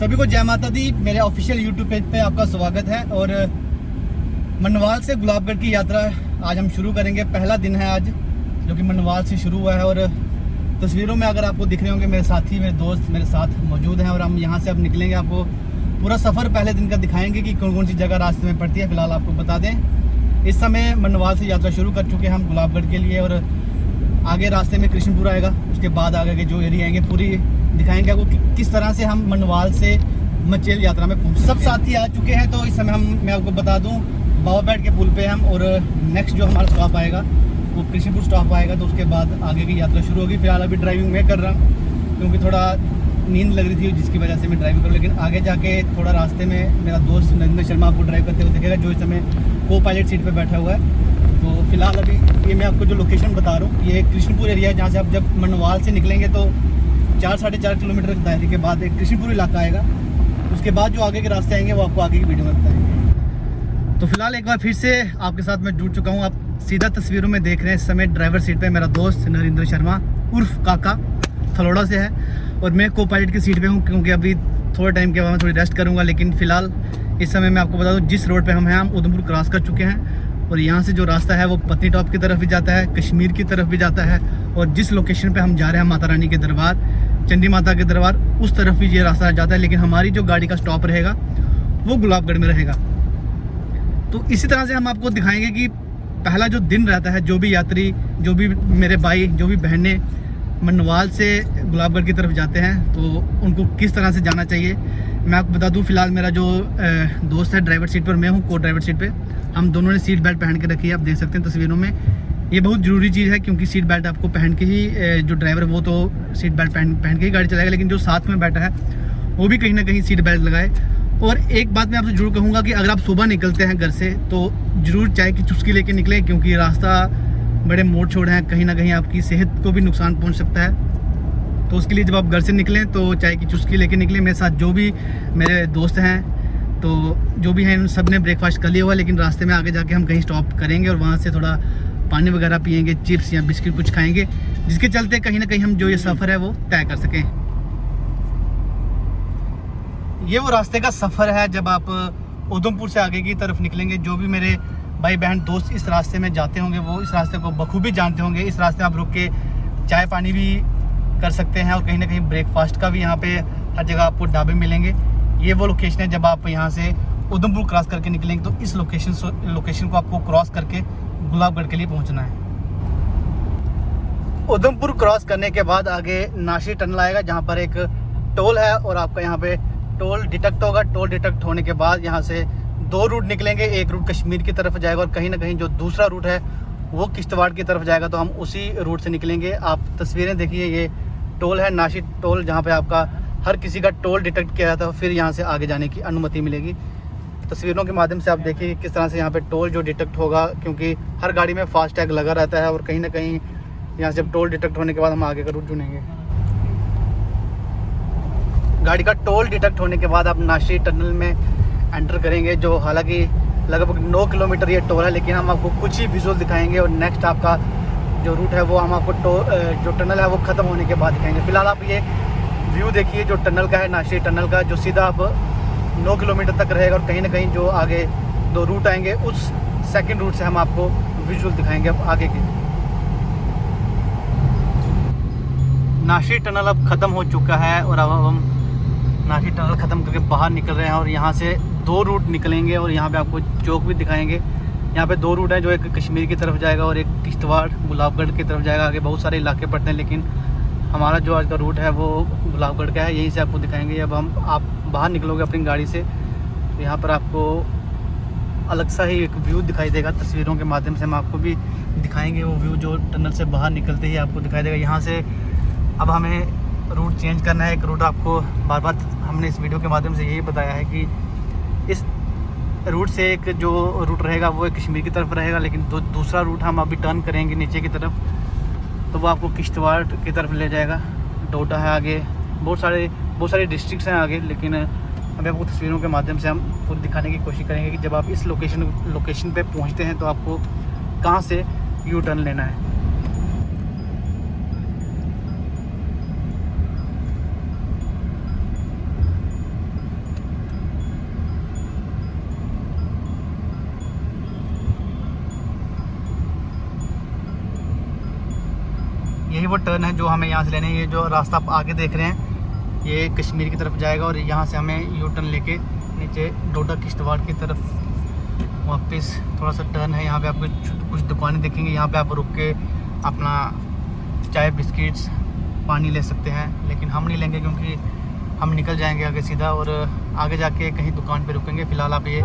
सभी को जय माता दी। मेरे ऑफिशियल यूट्यूब पेज पे आपका स्वागत है। और मनवाल से गुलाबगढ़ की यात्रा आज हम शुरू करेंगे। पहला दिन है आज, जो कि मनवाल से शुरू हुआ है। और तस्वीरों में अगर आपको दिख रहे होंगे, मेरे साथी, मेरे दोस्त मेरे साथ मौजूद हैं। और हम यहाँ से अब निकलेंगे, आपको पूरा सफ़र पहले दिन का दिखाएंगे कि कौन कौन सी जगह रास्ते में पड़ती है। फिलहाल आपको बता दें, इस समय मनवाल से यात्रा शुरू कर चुके हैं हम गुलाबगढ़ के लिए। और आगे रास्ते में कृष्णपुर आएगा, उसके बाद आगे के जो एरिया आएंगे पूरी दिखाएंगे आपको किस तरह से हम मनवाल से मचेल यात्रा में पहुँच। सब साथी आ चुके हैं, तो इस समय मैं आपको बता दूं, बाबाबेट के पुल पे हम। और नेक्स्ट जो हमारा स्टॉप आएगा वो कृष्णपुर स्टॉप आएगा, तो उसके बाद आगे की यात्रा शुरू होगी। फिलहाल अभी ड्राइविंग मैं कर रहा हूँ क्योंकि थोड़ा नींद लग रही थी, जिसकी वजह से मैं ड्राइविंग करूँ। लेकिन आगे जाके थोड़ा रास्ते में मेरा दोस्त नरेंद्र शर्मा आपको ड्राइव करते हुए दिखेगा, जो इस समय को पायलट सीट पर बैठा हुआ है। तो फिलहाल अभी ये मैं आपको जो लोकेशन बता रहा हूँ, ये कृष्णपुर एरिया है, जहाँ से आप जब मनवाल से निकलेंगे तो 4-4.5 किलोमीटर दायरे के बाद एक कृष्णपुर इलाका आएगा। उसके बाद जो आगे के रास्ते आएंगे वो आपको आगे की वीडियो में बताएंगे। तो फिलहाल एक बार फिर से आपके साथ मैं जुड़ चुका हूँ। आप सीधा तस्वीरों में देख रहे हैं इस समय ड्राइवर सीट पे मेरा दोस्त नरेंद्र शर्मा उर्फ काका, थलोड़ा से है। और मैं को पायलट की सीट पे हूँ, क्योंकि अभी थोड़े टाइम के बाद मैं थोड़ी रेस्ट करूँगा। लेकिन फिलहाल इस समय मैं आपको बता दूँ, जिस रोड पर हम हैं, हम उधमपुर क्रॉस कर चुके हैं। और यहाँ से जो रास्ता है वो पत्नी टॉप की तरफ भी जाता है, कश्मीर की तरफ भी जाता है। और जिस लोकेशन पे हम जा रहे हैं, माता रानी के दरबार, चंडी माता के दरबार, उस तरफ भी ये रास्ता जाता है। लेकिन हमारी जो गाड़ी का स्टॉप रहेगा वो गुलाबगढ़ में रहेगा। तो इसी तरह से हम आपको दिखाएंगे कि पहला जो दिन रहता है, जो भी यात्री, जो भी मेरे भाई, जो भी बहनें मनवाल से गुलाबगढ़ की तरफ जाते हैं, तो उनको किस तरह से जाना चाहिए। मैं आपको बता दूं, फिलहाल मेरा जो दोस्त है ड्राइवर सीट पर, मैं हूं को ड्राइवर सीट पे। हम दोनों ने सीट बेल्ट पहन के रखी है, आप देख सकते हैं तस्वीरों में। ये बहुत ज़रूरी चीज़ है, क्योंकि सीट बेल्ट आपको पहन के ही, जो ड्राइवर वो तो सीट बेल्ट पहन के ही गाड़ी चलाएगा, लेकिन जो साथ में बैठा है वो भी कहीं ना कहीं सीट बेल्ट लगाए। और एक बात मैं आपसे जरूर कहूँगा कि अगर आप सुबह निकलते हैं घर से, तो ज़रूर चाय की चुस्की लेके निकलें, क्योंकि रास्ता बड़े मोड़ छोड़ हैं, कहीं ना कहीं आपकी सेहत को भी नुकसान पहुँच सकता है। तो उसके लिए जब आप घर से निकलें तो चाय की चुस्की लेके निकलें। मेरे साथ जो भी मेरे दोस्त हैं, तो जो भी हैं, उन सब ने ब्रेकफास्ट कर लिया हुआ। लेकिन रास्ते में आगे जाके हम कहीं स्टॉप करेंगे और वहाँ से थोड़ा पानी वगैरह पियेंगे, चिप्स या बिस्किट कुछ खाएंगे, जिसके चलते कहीं ना कहीं हम जो ये सफ़र है वो तय कर सकें। ये वो रास्ते का सफ़र है जब आप उधमपुर से आगे की तरफ निकलेंगे। जो भी मेरे भाई बहन दोस्त इस रास्ते में जाते होंगे वो इस रास्ते को बखूबी जानते होंगे। इस रास्ते में आप रुक के चाय पानी भी कर सकते हैं, और कहीं ना कहीं ब्रेकफास्ट का भी यहाँ पे हर जगह आपको ढाबे मिलेंगे। ये वो लोकेशन है जब आप यहाँ से उधमपुर क्रॉस करके निकलेंगे, तो इस लोकेशन को आपको क्रॉस करके गुलाबगढ़ के लिए पहुँचना है। उधमपुर क्रॉस करने के बाद आगे नाशी टनल आएगा, जहाँ पर एक टोल है, और आपका यहाँ पे टोल डिटेक्ट होगा। टोल डिटेक्ट होने के बाद यहाँ से 2 रूट निकलेंगे। एक रूट कश्मीर की तरफ जाएगा, और कहीं ना कहीं जो दूसरा रूट है वो किश्तवाड़ की तरफ जाएगा। तो हम उसी रूट से निकलेंगे। आप तस्वीरें देखिए, ये टोल है नाशी टोल, जहाँ पे आपका हर किसी का टोल डिटेक्ट किया जाता है, फिर यहाँ से आगे जाने की अनुमति मिलेगी। तस्वीरों के माध्यम से आप देखिए किस तरह से यहाँ पे टोल जो डिटेक्ट होगा, क्योंकि हर गाड़ी में फास्टैग लगा रहता है। और कहीं ना कहीं यहाँ से टोल डिटेक्ट होने के बाद हम आगे का रूट चुनेंगे। गाड़ी का टोल डिटेक्ट होने के बाद आप नाशी टनल में एंटर करेंगे, जो हालांकि लगभग 9 किलोमीटर ये टोल है, लेकिन हम आपको कुछ ही विजुअल दिखाएंगे। और नेक्स्ट आपका जो रूट है वो हम आपको जो टनल है वो ख़त्म होने के बाद दिखाएंगे। फिलहाल आप ये व्यू देखिए जो टनल का है, नाशी टनल का, जो सीधा आप 9 किलोमीटर तक रहेगा। और कहीं ना कहीं जो आगे 2 रूट आएंगे, उस सेकंड रूट से हम आपको विजुअल दिखाएंगे अब आगे के। नाशी टनल अब ख़त्म हो चुका है, और अब हम नाशी टनल ख़त्म करके बाहर निकल रहे हैं। और यहाँ से 2 रूट निकलेंगे, और यहाँ पे आपको चौक भी दिखाएंगे। यहाँ पे 2 रूट हैं, जो एक कश्मीर की तरफ जाएगा और एक किश्तवाड़ गुलाबगढ़ की तरफ जाएगा। आगे बहुत सारे इलाके पड़ते हैं, लेकिन हमारा जो आज का रूट है वो गुलाबगढ़ का है, यहीं से आपको दिखाएंगे। अब आप बाहर निकलोगे अपनी गाड़ी से, तो यहाँ पर आपको अलग सा ही एक व्यू दिखाई देगा। तस्वीरों के माध्यम से हम आपको भी दिखाएंगे वो व्यू, जो टनल से बाहर निकलते ही आपको दिखाई देगा। यहाँ से अब हमें रूट चेंज करना है। एक रूट आपको बार बार हमने इस वीडियो के माध्यम से यही बताया है कि इस रूट से एक जो रूट रहेगा वो कश्मीर की तरफ रहेगा, लेकिन दूसरा रूट हम अभी टर्न करेंगे नीचे की तरफ, तो वो आपको किश्तवाड़ की तरफ ले जाएगा। डोडा है आगे, बहुत सारे डिस्ट्रिक्ट्स हैं आगे। लेकिन अभी आपको तस्वीरों के माध्यम से हम खुद दिखाने की कोशिश करेंगे कि जब आप इस लोकेशन पे पहुंचते हैं तो आपको कहां से यू टर्न लेना है। वो टर्न है जो हमें यहाँ से लेने हैं। ये जो रास्ता आप आगे देख रहे हैं ये कश्मीर की तरफ जाएगा और यहाँ से हमें यू टर्न लेके नीचे डोडा किश्तवाड़ की तरफ वापस थोड़ा सा टर्न है। यहाँ पे आपको कुछ दुकानें दिखेंगी, यहाँ पे आप रुक के अपना चाय बिस्किट्स पानी ले सकते हैं, लेकिन हम नहीं लेंगे क्योंकि हम निकल जाएंगे आगे सीधा और आगे जाके कहीं दुकान पे रुकेंगे। फ़िलहाल आप ये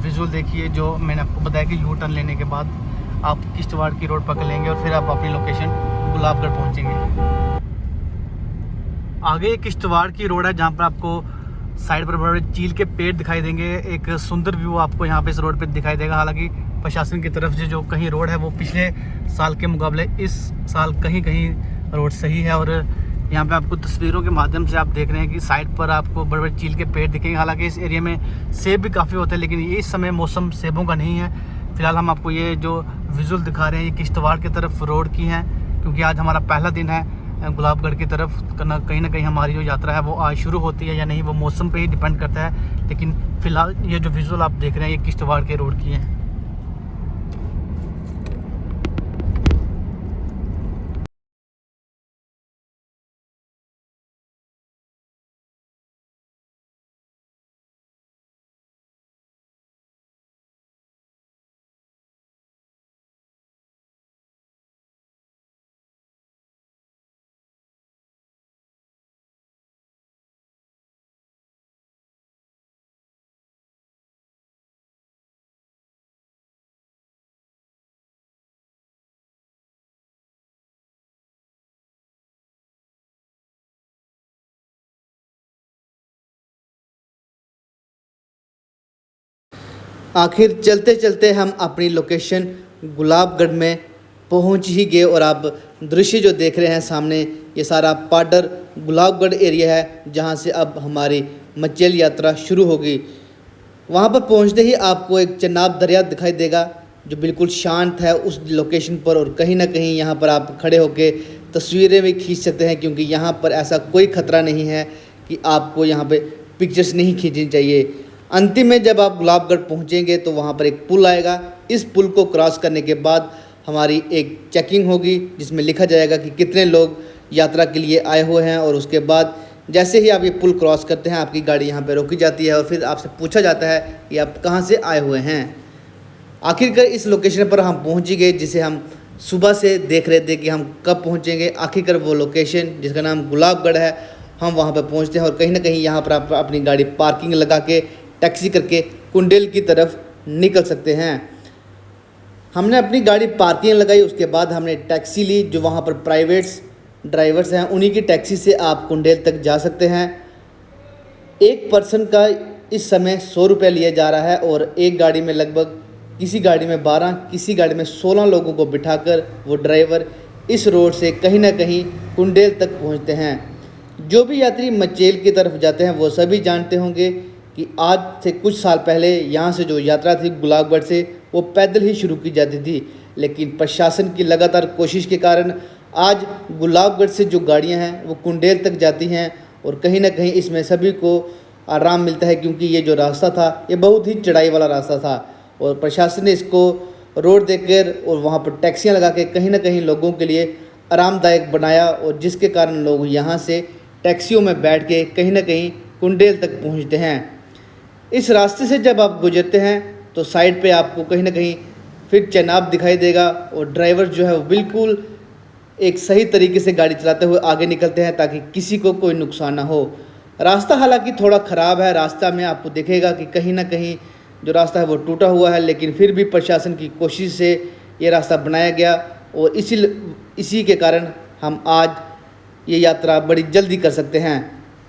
विजुअल देखिए जो मैंने आपको बताया कि यू टर्न लेने के बाद आप किश्तवाड़ की रोड पकड़ लेंगे और फिर आप अपनी लोकेशन गुलाबगढ़ पहुंचेंगे। आगे किश्तवाड़ की रोड है जहां पर आपको साइड पर बड़े चील के पेड़ दिखाई देंगे। एक सुंदर व्यू आपको यहां पे इस रोड पे दिखाई देगा। हालांकि प्रशासन की तरफ से जो कहीं रोड है वो पिछले साल के मुकाबले इस साल कहीं कहीं रोड सही है और यहाँ पे आपको तस्वीरों के माध्यम से आप देख रहे हैं कि साइड पर आपको बड़े बड़े चील के पेड़ दिखेंगे। हालांकि इस एरिया में सेब भी काफ़ी होते हैं, लेकिन ये इस समय मौसम सेबों का नहीं है। फिलहाल हम आपको ये जो विजुअल दिखा रहे हैं ये किश्तवाड़ की तरफ रोड की हैं, क्योंकि आज हमारा पहला दिन है गुलाबगढ़ की तरफ। कहीं ना कहीं हमारी जो यात्रा है वो आज शुरू होती है या नहीं वो मौसम पे ही डिपेंड करता है। लेकिन फ़िलहाल ये जो विजुअल आप देख रहे हैं ये किश्तवाड़ के रोड की हैं। आखिर चलते चलते हम अपनी लोकेशन गुलाबगढ़ में पहुंच ही गए और आप दृश्य जो देख रहे हैं सामने ये सारा पाडर गुलाबगढ़ एरिया है जहां से अब हमारी मचेल यात्रा शुरू होगी। वहां पर पहुंचते ही आपको एक चनाब दरिया दिखाई देगा जो बिल्कुल शांत है उस लोकेशन पर और कहीं ना कहीं यहां पर आप खड़े होकर तस्वीरें भी खींच सकते हैं, क्योंकि यहाँ पर ऐसा कोई ख़तरा नहीं है कि आपको यहाँ पे पिक्चर्स नहीं खींचनी चाहिए। अंतिम में जब आप गुलाबगढ़ पहुँचेंगे तो वहाँ पर एक पुल आएगा। इस पुल को क्रॉस करने के बाद हमारी एक चेकिंग होगी जिसमें लिखा जाएगा कि कितने लोग यात्रा के लिए आए हुए हैं, और उसके बाद जैसे ही आप ये पुल क्रॉस करते हैं आपकी गाड़ी यहाँ पर रोकी जाती है और फिर आपसे पूछा जाता है कि आप कहाँ से आए हुए हैं। आखिरकार इस लोकेशन पर हम पहुँच ही गए जिसे हम सुबह से देख रहे थे कि हम कब पहुँचेंगे। आखिरकार वो लोकेशन जिसका नाम गुलाबगढ़ है हम वहाँ पर पहुँचते हैं और कहीं ना कहीं यहाँ पर आप अपनी गाड़ी पार्किंग लगा के टैक्सी करके कुंडेल की तरफ निकल सकते हैं। हमने अपनी गाड़ी पार्किंग लगाई, उसके बाद हमने टैक्सी ली जो वहाँ पर प्राइवेट्स ड्राइवर्स हैं उन्हीं की टैक्सी से आप कुंडेल तक जा सकते हैं। एक पर्सन का इस समय 100 रुपये लिया जा रहा है और एक गाड़ी में लगभग किसी गाड़ी में 12 किसी गाड़ी में 16 लोगों को बिठाकर वो ड्राइवर इस रोड से कहीं ना कहीं कुंडेल तक पहुँचते हैं। जो भी यात्री मचेल की तरफ जाते हैं वो सभी जानते होंगे कि आज से कुछ साल पहले यहाँ से जो यात्रा थी गुलाबगढ़ से वो पैदल ही शुरू की जाती थी, लेकिन प्रशासन की लगातार कोशिश के कारण आज गुलाबगढ़ से जो गाड़ियाँ हैं वो कुंडेल तक जाती हैं और कहीं ना कहीं इसमें सभी को आराम मिलता है, क्योंकि ये जो रास्ता था ये बहुत ही चढ़ाई वाला रास्ता था और प्रशासन ने इसको रोड देकर और वहाँ पर टैक्सियाँ लगा के कहीं ना कहीं लोगों के लिए आरामदायक बनाया, और जिसके कारण लोग यहाँ से टैक्सियों में बैठ के कहीं ना कहीं कुंडेल तक पहुँचते हैं। इस रास्ते से जब आप गुजरते हैं तो साइड पे आपको कहीं ना कहीं फिर चनाब दिखाई देगा और ड्राइवर जो है वो बिल्कुल एक सही तरीके से गाड़ी चलाते हुए आगे निकलते हैं ताकि किसी को कोई नुकसान ना हो। रास्ता हालांकि थोड़ा ख़राब है, रास्ता में आपको दिखेगा कि कहीं ना कहीं जो रास्ता है वो टूटा हुआ है, लेकिन फिर भी प्रशासन की कोशिश से ये रास्ता बनाया गया और इसी के कारण हम आज ये यात्रा बड़ी जल्दी कर सकते हैं।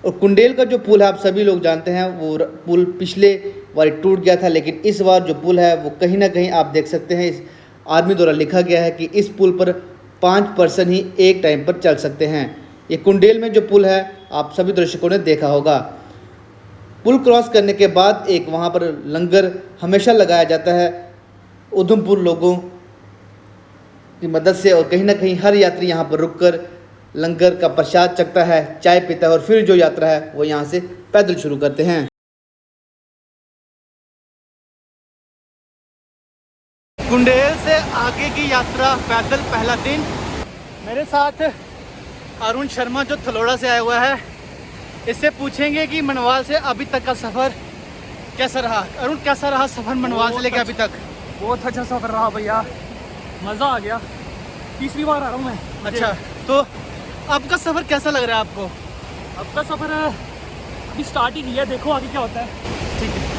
और कुंडेल का जो पुल है आप सभी लोग जानते हैं वो पुल पिछले बार टूट गया था, लेकिन इस बार जो पुल है वो कहीं ना कहीं आप देख सकते हैं इस आर्मी द्वारा लिखा गया है कि इस पुल पर 5 पर्सन ही एक टाइम पर चल सकते हैं। ये कुंडेल में जो पुल है आप सभी दर्शकों ने देखा होगा। पुल क्रॉस करने के बाद एक वहाँ पर लंगर हमेशा लगाया जाता है उधमपुर लोगों की मदद से, और कहीं ना कहीं हर यात्री यहाँ पर रुककर लंगर का प्रसाद चखता है, चाय पीता है और फिर जो यात्रा है वो यहाँ से पैदल शुरू करते हैं। कुंडेल से आगे की यात्रा पैदल पहला दिन। मेरे साथ अरुण शर्मा जो थलोड़ा से आया हुआ है, इससे पूछेंगे कि मनवाल से अभी तक का सफ़र कैसा रहा। अरुण, कैसा रहा सफ़र मनवाल से लेकर अभी तक? बहुत अच्छा सफ़र रहा भैया, मज़ा आ गया। तीसरी बार आ रहा हूँ मैं। अच्छा, तो आपका सफ़र कैसा लग रहा है आपको? अब का सफ़र अभी स्टार्ट ही किया, देखो आगे क्या होता है। ठीक है।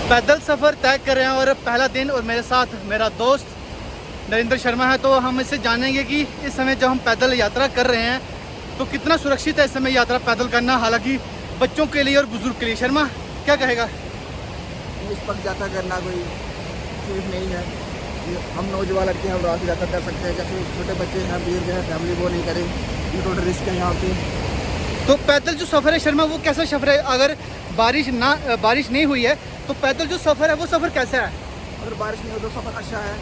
पैदल सफ़र तय कर रहे हैं और पहला दिन, और मेरे साथ मेरा दोस्त नरेंद्र शर्मा है। तो हम इससे जानेंगे कि इस समय जब हम पैदल यात्रा कर रहे हैं तो कितना सुरक्षित है इस समय यात्रा पैदल करना, हालांकि बच्चों के लिए और बुजुर्ग के लिए। शर्मा, क्या कहेगा? इस वक्त यात्रा करना कोई सेफ नहीं है। हम नौजवान लड़के हम रात यात्रा कर सकते हैं, जैसे छोटे बच्चे हैं, बुजुर्ग हैं, फैमिली वो नहीं करें, ये टोटल रिस्क है यहाँ पे। तो पैदल जो सफ़र है शर्मा, वो कैसा सफ़र है? अगर बारिश नहीं हुई है तो पैदल जो सफ़र है वो सफ़र कैसा है? अगर बारिश नहीं हो तो सफ़र अच्छा है,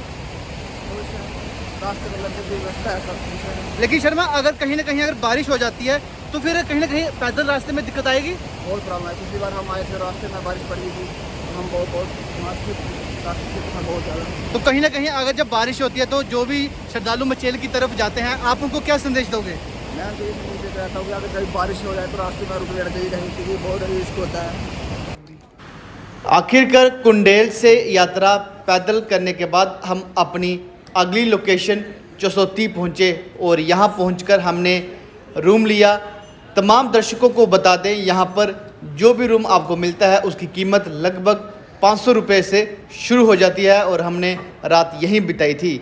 रास्ते में लंबी व्यवस्था है, सब कुछ है। लेकिन शर्मा, अगर कहीं ना कहीं अगर बारिश हो जाती है तो फिर कहीं ना कहीं पैदल रास्ते में दिक्कत आएगी। बहुत प्रॉब्लम है। पिछली बार हम आए थे, रास्ते में बारिश पड़ी थी, हम बहुत रास्ते में बहुत ज़्यादा। तो कहीं ना कहीं अगर जब बारिश होती है तो जो भी श्रद्धालु मचेल की तरफ जाते हैं, आप उनको क्या संदेश दोगे? मैं तो ये संदेश रहता हूँ कि अगर कहीं बारिश हो जाए तो रास्ते में रुक लेना चाहिए कहीं, क्योंकि बहुत रिस्क होता है। आखिरकार कुंडेल से यात्रा पैदल करने के बाद हम अपनी अगली लोकेशन चौसौती पहुँचे और यहाँ पहुँचकर हमने रूम लिया। तमाम दर्शकों को बता दें, यहाँ पर जो भी रूम आपको मिलता है उसकी कीमत लगभग 500 रुपये से शुरू हो जाती है और हमने रात यहीं बिताई थी।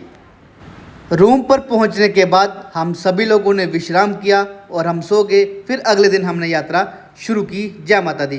रूम पर पहुँचने के बाद हम सभी लोगों ने विश्राम किया और हम सो गए। फिर अगले दिन हमने यात्रा शुरू की। जय माता दी।